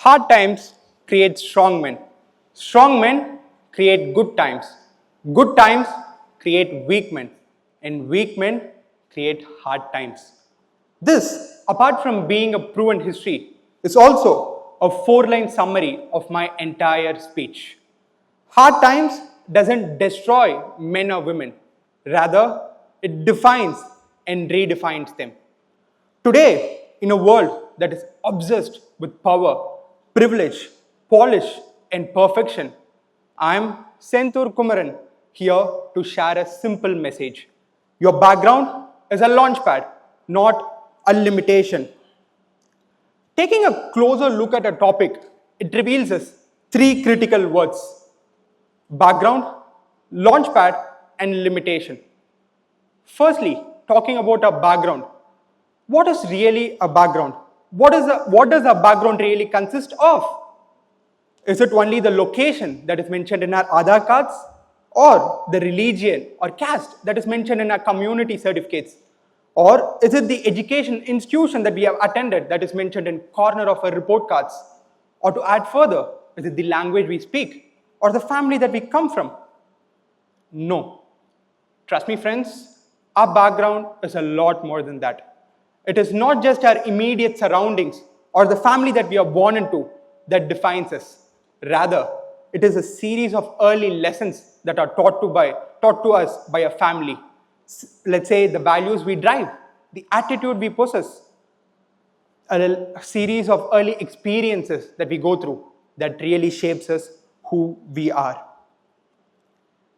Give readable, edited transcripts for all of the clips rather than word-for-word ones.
Hard times create strong men. Strong men create good times. Good times create weak men. And weak men create hard times. This, apart from being a proven history, is also a 4-line summary of my entire speech. Hard times doesn't destroy men or women. Rather, it defines and redefines them. Today, in a world that is obsessed with power, privilege, polish, and perfection, I am Senthoor Kumaran here to share a simple message. Your background is a launchpad, not a limitation. Taking a closer look at a topic, it reveals us 3 critical words: background, launchpad, and limitation. Firstly, talking about a background. What is really a background? What does a background really consist of? Is it only the location that is mentioned in our Aadhaar cards, or the religion or caste that is mentioned in our community certificates? Or is it the education institution that we have attended that is mentioned in corner of our report cards? Or to add further, is it the language we speak or the family that we come from? No. Trust me, friends, our background is a lot more than that. It is not just our immediate surroundings or the family that we are born into that defines us. Rather, it is a series of early lessons that are taught to us by a family. Let's say the values we drive, the attitude we possess, a series of early experiences that we go through that really shapes us who we are.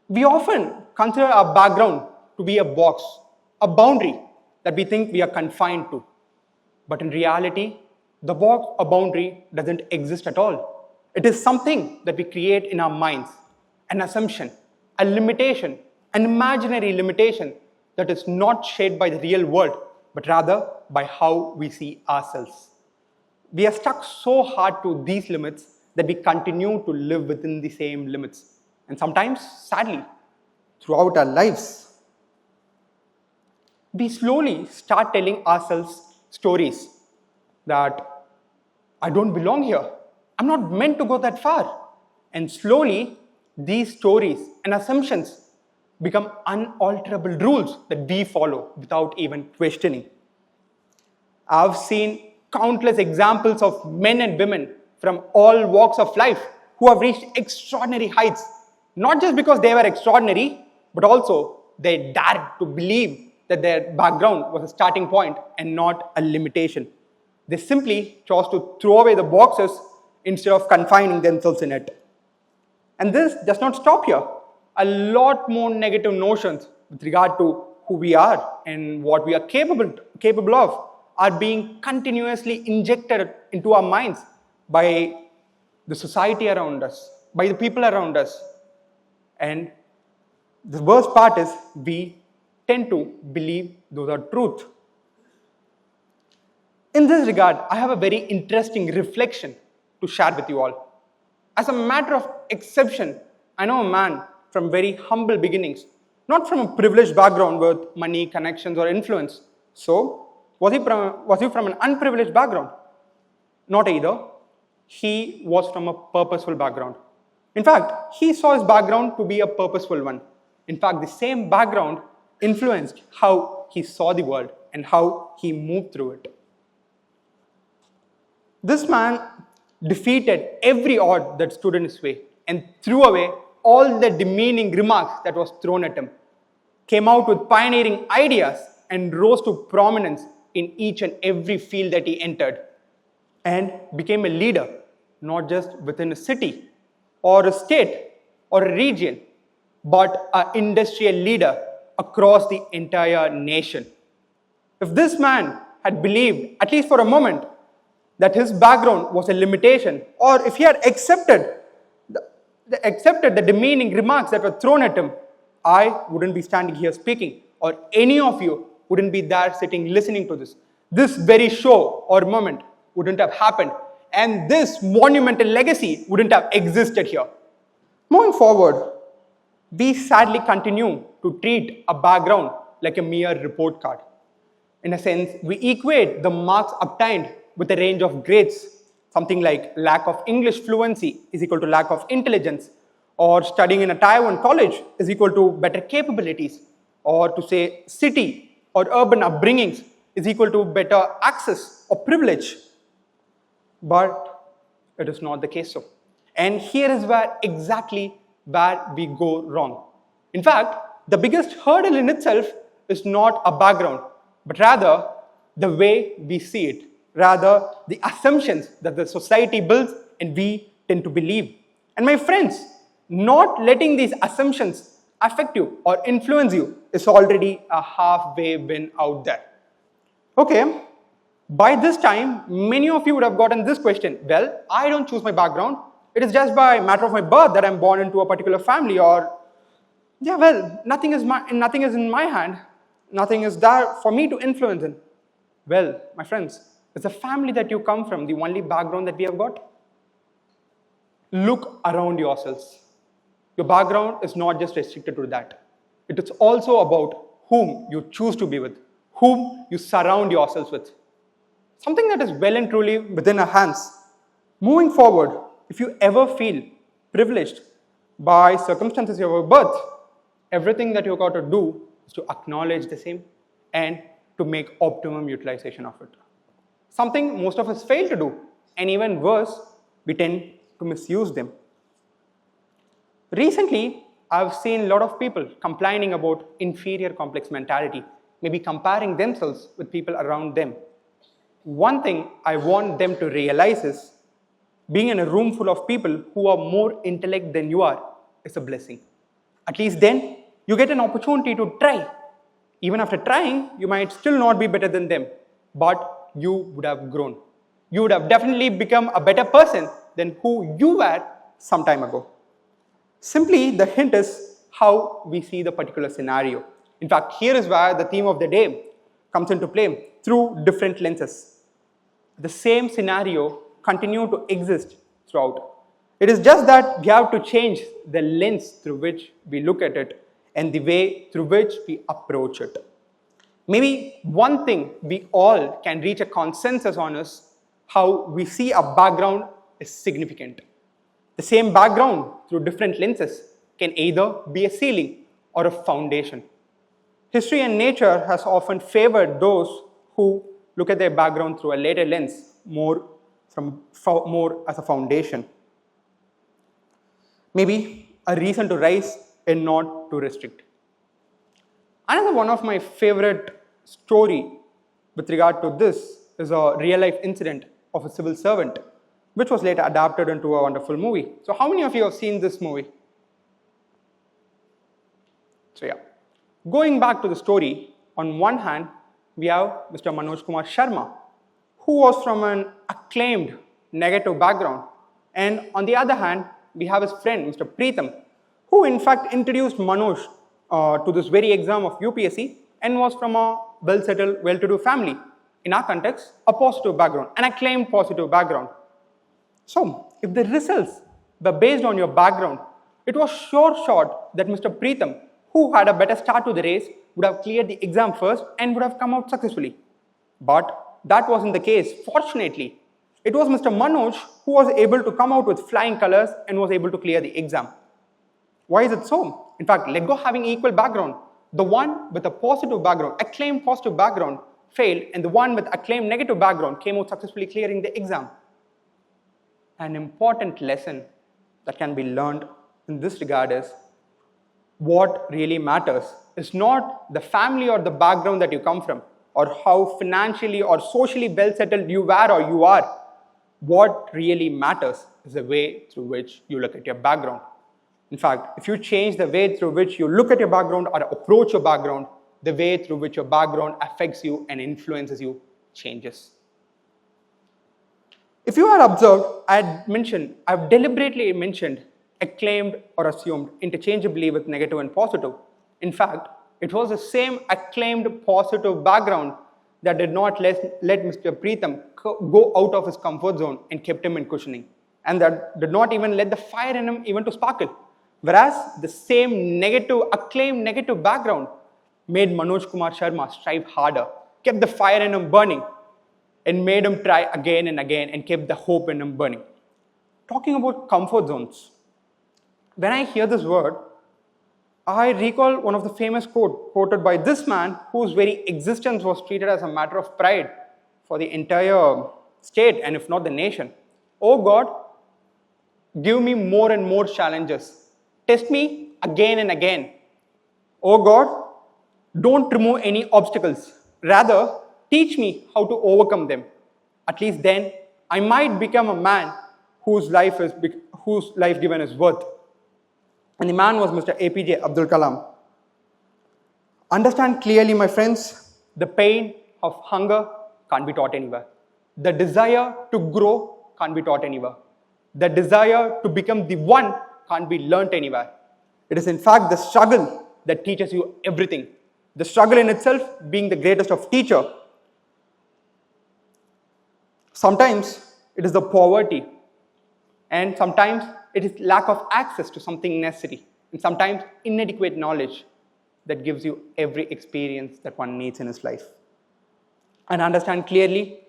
We often consider our background to be a box, a boundary that we think we are confined to. But in reality, the box or boundary doesn't exist at all. It is something that we create in our minds, an assumption, a limitation, an imaginary limitation that is not shaped by the real world, but rather by how we see ourselves. We are stuck so hard to these limits that we continue to live within the same limits. And sometimes, sadly, throughout our lives, we slowly start telling ourselves stories that I don't belong here. I'm not meant to go that far. And slowly, these stories and assumptions become unalterable rules that we follow without even questioning. I've seen countless examples of men and women from all walks of life who have reached extraordinary heights, not just because they were extraordinary, but also they dared to believe that their background was a starting point and not a limitation. They simply chose to throw away the boxes instead of confining themselves in it. And this does not stop here. A lot more negative notions with regard to who we are and what we are capable of are being continuously injected into our minds by the society around us, by the people around us. And the worst part is we tend to believe those are truth. In this regard, I have a very interesting reflection to share with you all. As a matter of exception, I know a man from very humble beginnings, not from a privileged background with money, connections, or influence. So, was he from an unprivileged background? Not either. He was from a purposeful background. In fact, he saw his background to be a purposeful one. In fact, the same background influenced how he saw the world and how he moved through it. This man defeated every odd that stood in his way and threw away all the demeaning remarks that was thrown at him, came out with pioneering ideas and rose to prominence in each and every field that he entered, and became a leader, not just within a city or a state or a region, but an industrial leader across the entire nation. If this man had believed, at least for a moment, that his background was a limitation, or if he had accepted the demeaning remarks that were thrown at him, I wouldn't be standing here speaking, or any of you wouldn't be there sitting listening to this. This very show or moment wouldn't have happened, and this monumental legacy wouldn't have existed here. Moving forward, we sadly continue to treat a background like a mere report card. In a sense, we equate the marks obtained with a range of grades. Something like lack of English fluency is equal to lack of intelligence, or studying in a Tier 1 college is equal to better capabilities, or to say city or urban upbringings is equal to better access or privilege. But it is not the case so. And here is exactly where we go wrong. In fact, the biggest hurdle in itself is not a background, but rather the way we see it, rather the assumptions that the society builds and we tend to believe. And my friends, not letting these assumptions affect you or influence you is already a halfway win out there. Okay, by this time, many of you would have gotten this question. Well, I don't choose my background. It is just by matter of my birth that I'm born into a particular family, or yeah, well, nothing is in my hand. Nothing is there for me to influence in. Well, my friends, it's the family that you come from, the only background that we have got. Look around yourselves. Your background is not just restricted to that. It is also about whom you choose to be with, whom you surround yourselves with. Something that is well and truly within our hands. Moving forward, if you ever feel privileged by circumstances of your birth, everything that you've got to do is to acknowledge the same and to make optimum utilization of it. Something most of us fail to do, and even worse, we tend to misuse them. Recently, I've seen a lot of people complaining about inferior complex mentality, maybe comparing themselves with people around them. One thing I want them to realize is being in a room full of people who are more intellect than you are is a blessing. At least then, you get an opportunity to try. Even after trying, you might still not be better than them, but you would have grown. You would have definitely become a better person than who you were some time ago. Simply, the hint is how we see the particular scenario. In fact, here is where the theme of the day comes into play, through different lenses. The same scenario continue to exist throughout. It is just that we have to change the lens through which we look at it and the way through which we approach it. Maybe one thing we all can reach a consensus on is how we see a background is significant. The same background through different lenses can either be a ceiling or a foundation. History and nature has often favored those who look at their background through a later lens, more as a foundation. Maybe a reason to rise and not to restrict. Another one of my favorite story with regard to this is a real life incident of a civil servant, which was later adapted into a wonderful movie. So how many of you have seen this movie? So yeah, going back to the story, on one hand, we have Mr. Manoj Kumar Sharma, who was from an acclaimed negative background. And on the other hand, we have his friend, Mr. Preetham, who in fact introduced Manoj to this very exam of UPSC and was from a well-settled, well-to-do family. In our context, a positive background, an acclaimed positive background. So, if the results were based on your background, it was sure shot that Mr. Preetham, who had a better start to the race, would have cleared the exam first and would have come out successfully. But that wasn't the case, fortunately. It was Mr. Manoj who was able to come out with flying colors and was able to clear the exam. Why is it so? In fact, let go having equal background. The one with a positive background, acclaimed positive background, failed, and the one with acclaimed negative background came out successfully clearing the exam. An important lesson that can be learned in this regard is what really matters is not the family or the background that you come from, or how financially or socially well settled you were or you are. What really matters is the way through which you look at your background. In fact, if you change the way through which you look at your background or approach your background, the way through which your background affects you and influences you changes. If you are observed, I've deliberately mentioned acclaimed or assumed interchangeably with negative and positive. In fact, it was the same acclaimed positive background that did not let Mr. Preetham go out of his comfort zone and kept him in cushioning, and that did not even let the fire in him even to sparkle. Whereas the same acclaimed negative background made Manoj Kumar Sharma strive harder, kept the fire in him burning. and made him try again and again and kept the hope in him burning. Talking about comfort zones, when I hear this word, I recall one of the famous quote quoted by this man whose very existence was treated as a matter of pride for the entire state and if not the nation. Oh God, give me more and more challenges. Test me again and again. Oh God, don't remove any obstacles. Rather, teach me how to overcome them. At least then, I might become a man whose life given is worth. And the man was Mr. APJ Abdul Kalam. Understand clearly, my friends, the pain of hunger can't be taught anywhere. The desire to grow can't be taught anywhere. The desire to become the one can't be learnt anywhere. It is in fact the struggle that teaches you everything. The struggle in itself being the greatest of teacher. Sometimes it is the poverty, and sometimes it is lack of access to something necessary, and sometimes inadequate knowledge that gives you every experience that one needs in his life. And understand clearly,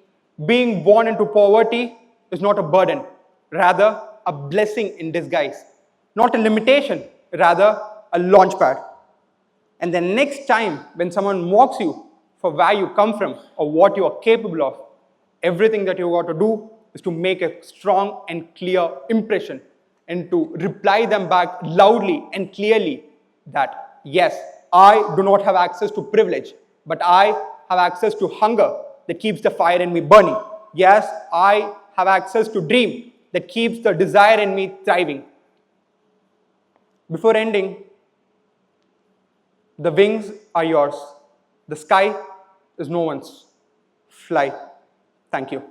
being born into poverty is not a burden, rather a blessing in disguise. Not a limitation, rather a launchpad. And the next time when someone mocks you for where you come from or what you are capable of, everything that you got to do is to make a strong and clear impression and to reply them back loudly and clearly that, yes, I do not have access to privilege, but I have access to hunger that keeps the fire in me burning. Yes, I have access to dream that keeps the desire in me thriving. Before ending, the wings are yours. The sky is no one's. Fly. Thank you.